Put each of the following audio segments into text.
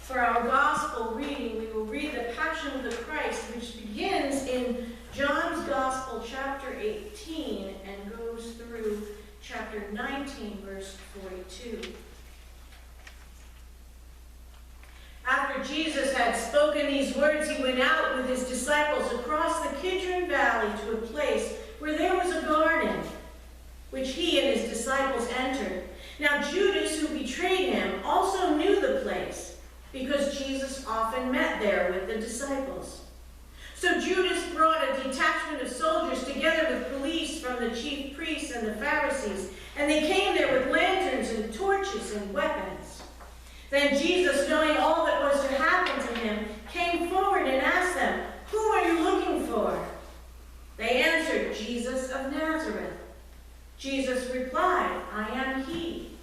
For our gospel reading, we will read the Passion of the Christ, which begins in John's Gospel, chapter 18, and goes through chapter 19, verse 42. After Jesus had spoken these words, he went out with his disciples across the Kidron Valley to a place where there was a garden, which he and his disciples entered. Now Judas, who betrayed him, also knew the place, because Jesus often met there with the disciples. So Judas brought a detachment of soldiers together with police from the chief priests and the Pharisees, and they came there with lanterns and torches and weapons. Then Jesus, knowing all that was to happen to him, came forward and asked them, "Who are you looking for?" They answered, "Jesus of Nazareth." Jesus replied, "I am he."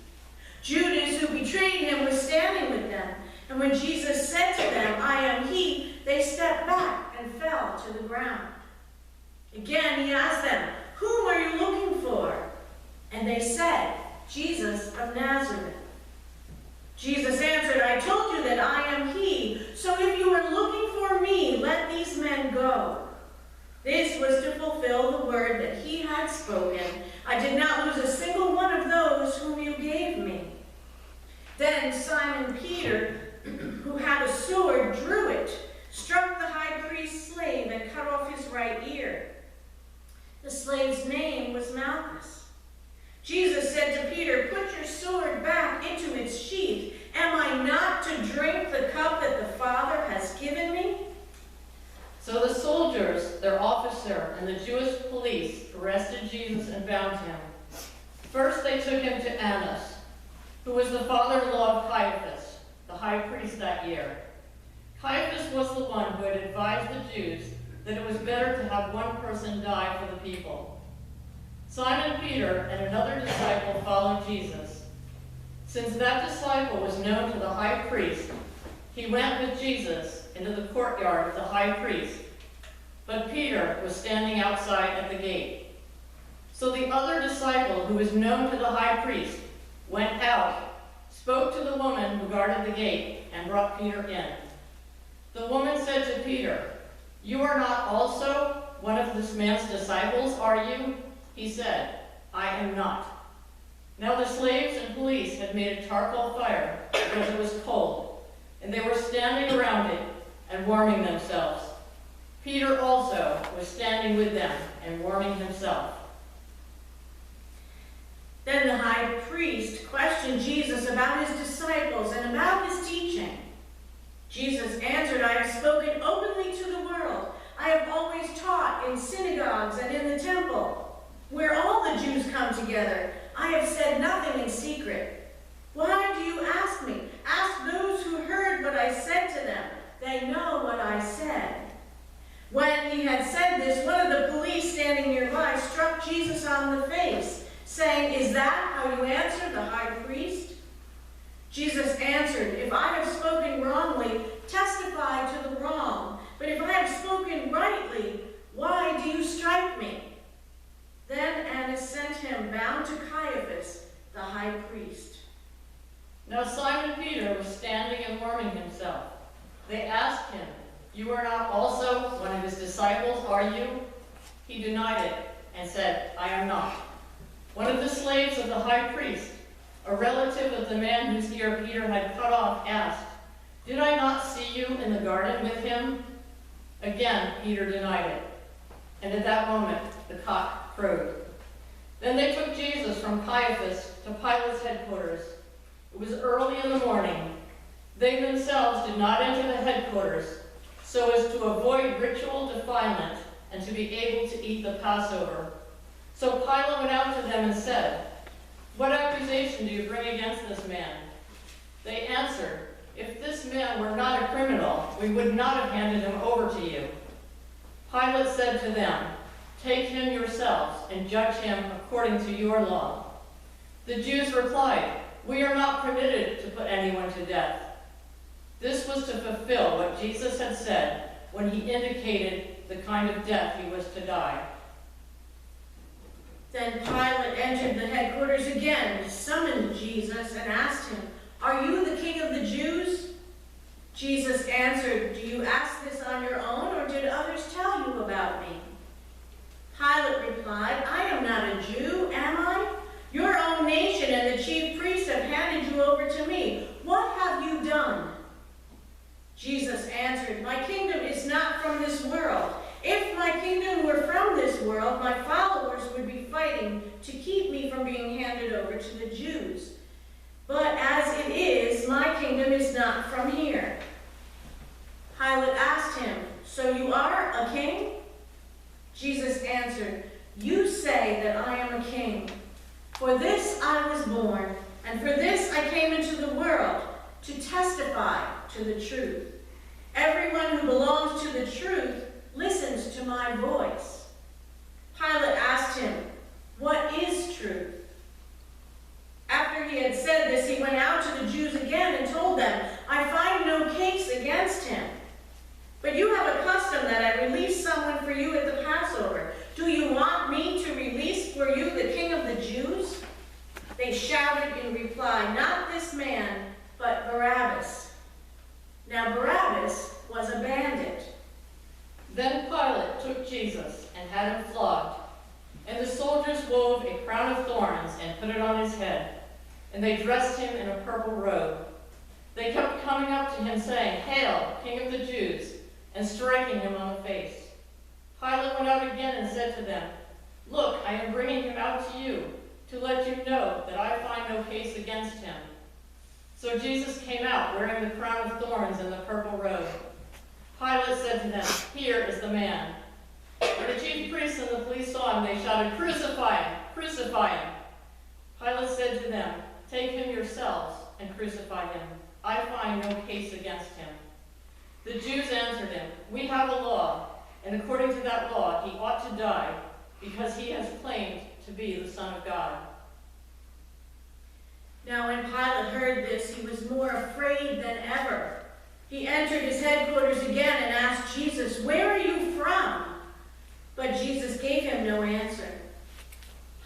Judas, who betrayed him, was standing with them. And when Jesus said to them, "I am he," they stepped back and fell to the ground. Again he asked them, "Whom are you looking for?" And they said, "Jesus of Nazareth." Jesus answered, "I told you that I am he. So if you are looking for me, let these men go." This was to fulfill the word that he had spoken. "I did not lose a single one of those whom you gave me." Then Simon Peter, who had a sword, drew it, struck the high priest's slave, and cut off his right ear. The slave's name was Malchus. Jesus said to Peter, "Put your sword back into its sheath. Am I not to drink the cup that the Father has given me?" So the soldiers, their officer, and the Jewish police arrested Jesus and bound him. First they took him to Annas, who was the father-in-law of Caiaphas, the high priest that year. Caiaphas was the one who had advised the Jews that it was better to have one person die for the people. Simon Peter and another disciple followed Jesus. Since that disciple was known to the high priest, he went with Jesus into the courtyard of the high priest, but Peter was standing outside at the gate. So the other disciple, who was known to the high priest, went out, spoke to the woman who guarded the gate, and brought Peter in. The woman said to Peter, "You are not also one of this man's disciples, are you?" He said, "I am not." Now the slaves and police had made a charcoal fire because it was cold, and they were standing around it and warming themselves. Peter also was standing with them and warming himself. Then the high priest questioned Jesus about his disciples and about his teaching. Jesus answered, "I have spoken openly to the world. I have always taught in synagogues and in the temple, where all the Jews come together. I have said nothing in secret. Why do you ask me? Ask those who heard what I said to them. They know what I said." When he had said this, one of the police standing nearby struck Jesus on the face, saying, "Is that how you answer the high priest?" Jesus answered, "If I have spoken wrongly, testify to the wrong. But if I have spoken rightly, why do you strike me?" Then Annas sent him bound to Caiaphas, the high priest. Now Simon Peter was standing and warming himself. They asked him, "You are not also one of his disciples, are you?" He denied it and said, "I am not." One of the slaves of the high priest, a relative of the man whose ear Peter had cut off, asked, "Did I not see you in the garden with him?" Again Peter denied it. And at that moment the cock crowed. Then they took Jesus from Caiaphas to Pilate's headquarters. It was early in the morning. They themselves did not enter the headquarters, so as to avoid ritual defilement and to be able to eat the Passover. So Pilate went out to them and said, "What accusation do you bring against this man?" They answered, "If this man were not a criminal, we would not have handed him over to you." Pilate said to them, "Take him yourselves and judge him according to your law." The Jews replied, "We are not permitted to put anyone to death." This was to fulfill what Jesus had said when he indicated the kind of death he was to die. Then Pilate entered the headquarters again, summoned Jesus, and asked him, "Are you the king of the Jews?" Jesus answered, "Do you ask this on your own, or did others tell you about me?" Pilate replied, "I am not a Jew, am I? Your own nation and the chief priests have handed you over to me. What have you done?" Jesus answered, "My kingdom is not from this world. If my kingdom were from this world, my followers would be fighting to keep me from being handed over to the Jews. But as it is, my kingdom is not from here." Pilate asked him, "So you are a king?" Jesus answered, "You say that I am a king. For this I was born, and for this I came into the world, to testify to the truth. Everyone who belongs to the truth listens to my voice." Pilate asked him, "What is truth?" After he had said this, he went out to the Jews again and told them, "I find no case against him. But you have a custom that I release someone for you at the Passover. Do you want me to release for you the King of the Jews?" They shouted in reply, "Not this man, but Barabbas." Now Barabbas was a bandit. Then Pilate took Jesus and had him flogged. And the soldiers wove a crown of thorns and put it on his head. And they dressed him in a purple robe. They kept coming up to him saying, "Hail, King of the Jews," and striking him on the face. Pilate went out again and said to them, "Look, I am bringing him out to you, to let you know that I find no case against him." So Jesus came out wearing the crown of thorns and the purple robe. Pilate said to them, "Here is the man." When the chief priests and the police saw him, they shouted, "Crucify him! Crucify him!" Pilate said to them, "Take him yourselves and crucify him. I find no case against him." The Jews answered him, "We have a law, and according to that law he ought to die, because he has claimed to be the Son of God." Now when Pilate heard this, he was more afraid than ever. He entered his headquarters again and asked Jesus, "Where are you from?" But Jesus gave him no answer.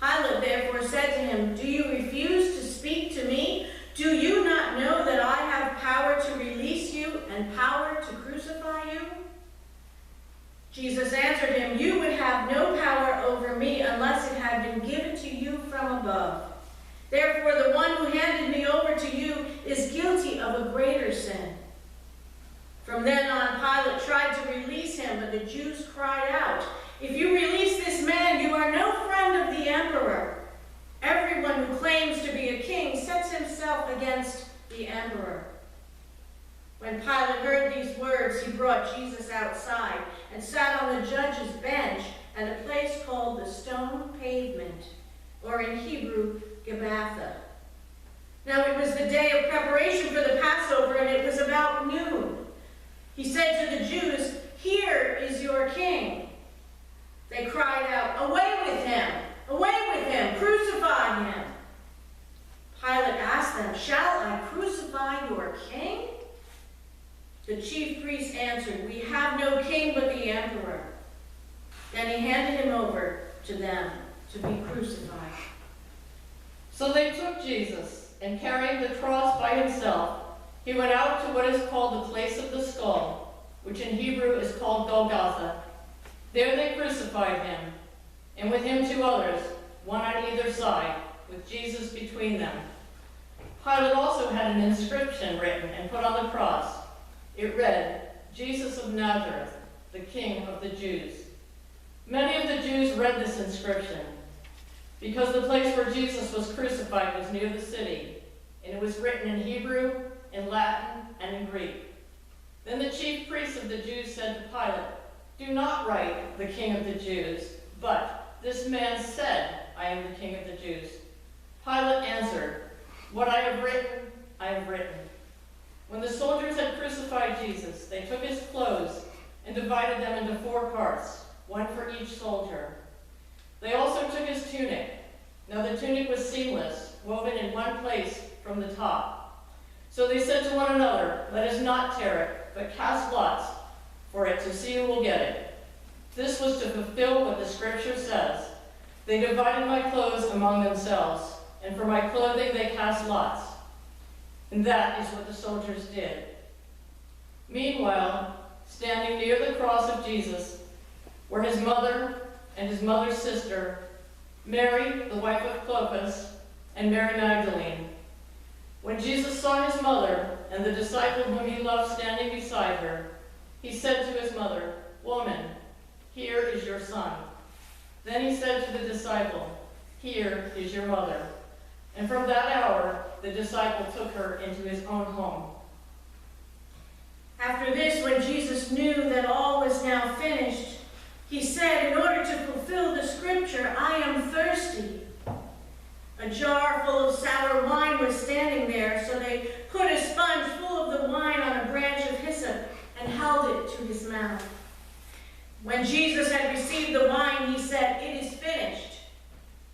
Pilate therefore said to him, "Do you refuse to speak to me? Do you not know that I have power to release you and power to crucify you?" Jesus answered him, "You would have no power over me unless it had been given to you from above. Therefore the one who handed me over to you is guilty of a greater sin." From then on, Pilate tried to release him, but the Jews cried out, "If you release this man, you are no friend of the emperor. Everyone who claims to be a king sets himself against the emperor." When Pilate heard these words, he brought Jesus outside and sat on the judge's bench at a place called the Stone Pavement, or in Hebrew, Gabbatha. Now it was the day of preparation for the Passover, and it was about noon. He said to the Jews, "Here is your king." They cried out, "Away with him! Away with him! Crucify him!" Pilate asked them, "Shall I crucify your king?" The chief priests answered, "We have no king but the emperor." Then he handed him over to them to be crucified. So they took Jesus, and carrying the cross by himself, he went out to what is called the place of the skull, which in Hebrew is called Golgotha. There they crucified him, and with him 2 others, one on either side, with Jesus between them. Pilate also had an inscription written and put on the cross. It read, "Jesus of Nazareth, the King of the Jews." Many of the Jews read this inscription, because the place where Jesus was crucified was near the city, and it was written in Hebrew, in Latin, and in Greek. Then the chief priests of the Jews said to Pilate, "Do not write the King of the Jews, but this man said, 'I am the King of the Jews.'" Pilate answered, "What I have written, I have written." When the soldiers had crucified Jesus, they took his clothes and divided them into 4 parts, one for each soldier. They also took his tunic. Now the tunic was seamless, woven in one place from the top. So they said to one another, "Let us not tear it, but cast lots for it to see who will get it." This was to fulfill what the scripture says, "They divided my clothes among themselves, and for my clothing they cast lots." And that is what the soldiers did. Meanwhile, standing near the cross of Jesus were his mother and his mother's sister, Mary, the wife of Clopas, and Mary Magdalene. When Jesus saw his mother and the disciple whom he loved standing beside her, he said to his mother, "Woman, here is your son." Then he said to the disciple, "Here is your mother." And from that hour, the disciple took her into his own home. After this, when Jesus knew that all was now finished, he said, "In order to fulfill the scripture, I am thirsty." A jar full of sour wine was standing there, so they put a sponge full of the wine on a branch of hyssop and held it to his mouth. When Jesus had received the wine, he said, "It is finished."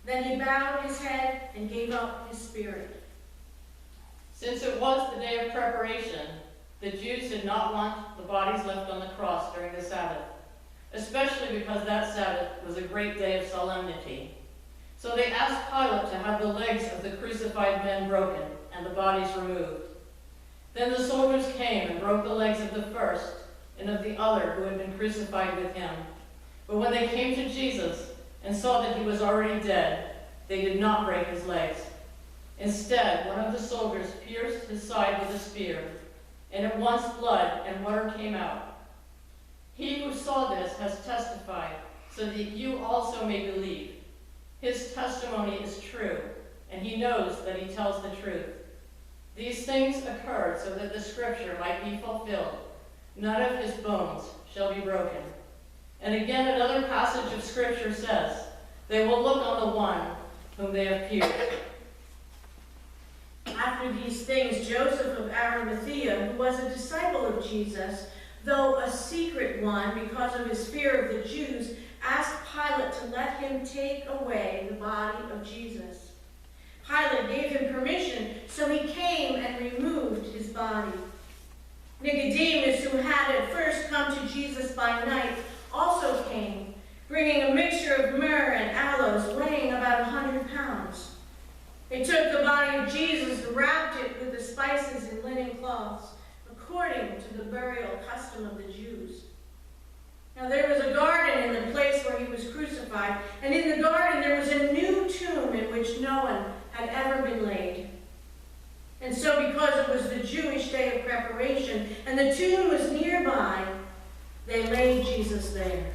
Then he bowed his head and gave up his spirit. Since it was the day of preparation, the Jews did not want the bodies left on the cross during the Sabbath, especially because that Sabbath was a great day of solemnity. So they asked Pilate to have the legs of the crucified men broken and the bodies removed. Then the soldiers came and broke the legs of the first and of the other who had been crucified with him. But when they came to Jesus and saw that he was already dead, they did not break his legs. Instead, one of the soldiers pierced his side with a spear, and at once blood and water came out. He who saw this has testified, so that you also may believe. His testimony is true, and he knows that he tells the truth. These things occurred so that the scripture might be fulfilled. None of his bones shall be broken. And again, another passage of scripture says, "They will look on the one whom they have pierced." After these things, Joseph of Arimathea, who was a disciple of Jesus, though a secret one because of his fear of the Jews, asked Pilate to let him take away the body of Jesus. Pilate gave him permission, so he came and removed his body. Nicodemus, who had at first come to Jesus by night, also came, bringing a mixture of myrrh and aloes weighing about 100 pounds. They took the body of Jesus and wrapped it with the spices in linen cloths, according to the burial custom of the Jews. Now there was a garden in the place where he was crucified, and in the garden there was a new tomb in which no one had ever been laid. And so because it was the Jewish day of preparation, and the tomb was nearby, they laid Jesus there.